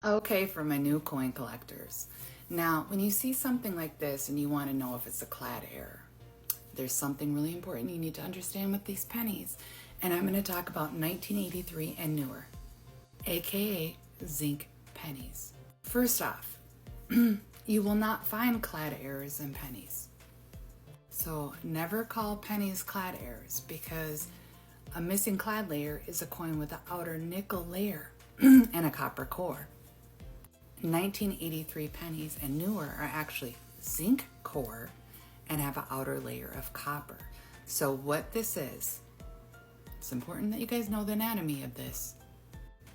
Okay, for my new coin collectors. Now, when you see something like this and you want to know if it's a Clad error, there's something really important you need to understand with these pennies. And I'm going to talk about 1983 and newer, aka zinc pennies. First off, you will not find Clad errors in pennies. So never call pennies Clad errors, because a missing Clad layer is a coin with an outer nickel layer and a copper core. 1983 pennies and newer are actually zinc core and have an outer layer of copper. So what this is, it's important that you guys know the anatomy of this,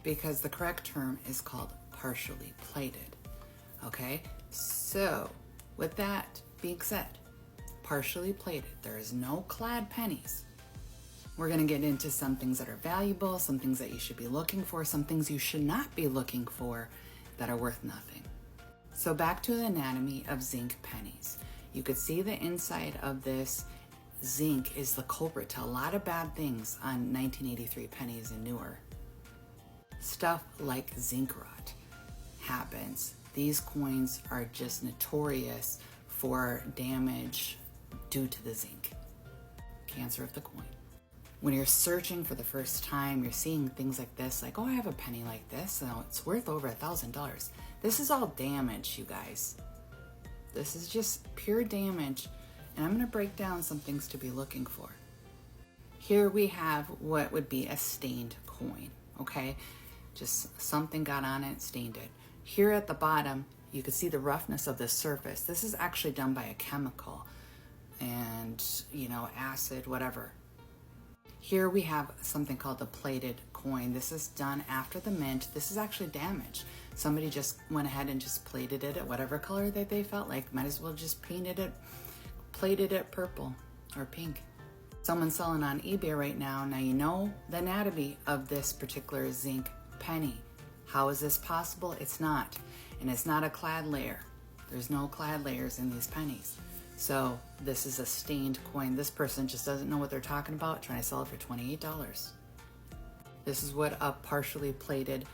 because the correct term is called partially plated. Okay, so with that being said, partially plated, there is no Clad pennies. We're going to get into some things that are valuable, some things that you should be looking for, some things you should not be looking for that are worth nothing. So back to the anatomy of zinc pennies. You could see the inside of this zinc is the culprit to a lot of bad things on 1983 pennies and newer. Stuff like zinc rot happens. These coins are just notorious for damage due to the zinc. Cancer of the coin. When you're searching for the first time, you're seeing things like this, like, oh, I have a penny like this, so it's worth over $1,000. This is all damage, you guys. This is just pure damage, and I'm going to break down some things to be looking for. Here we have what would be a stained coin, okay? Just something got on it, stained it. Here at the bottom, you can see the roughness of the surface. This is actually done by a chemical and, acid, whatever. Here we have something called the plated coin. This is done after the mint. This is actually damaged. Somebody just went ahead and just plated it at whatever color that they felt like. Might as well just plated it purple or pink. Someone's selling on eBay right now. Now you know the anatomy of this particular zinc penny. How is this possible? It's not. And it's not a Clad layer. There's no Clad layers in these pennies. So this is a stained coin. This person just doesn't know what they're talking about, trying to sell it for $28. This is what a partially plated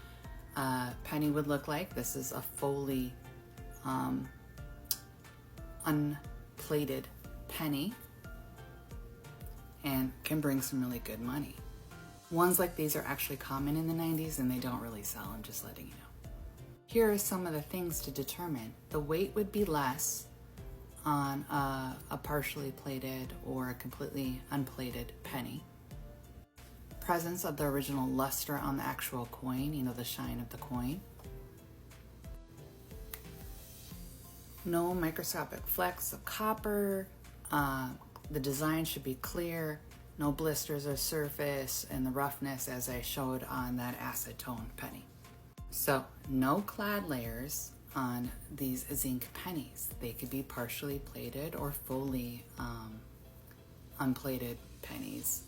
penny would look like. This is a fully unplated penny and can bring some really good money. Ones like these are actually common in the 90s and they don't really sell, I'm just letting you know. Here are some of the things to determine. The weight would be less on a partially plated or a completely unplated penny. Presence of the original luster on the actual coin, the shine of the coin. No microscopic flecks of copper. The design should be clear. No blisters or surface, and the roughness as I showed on that acetone penny. So no Clad layers on these zinc pennies. They could be partially plated or fully unplated pennies.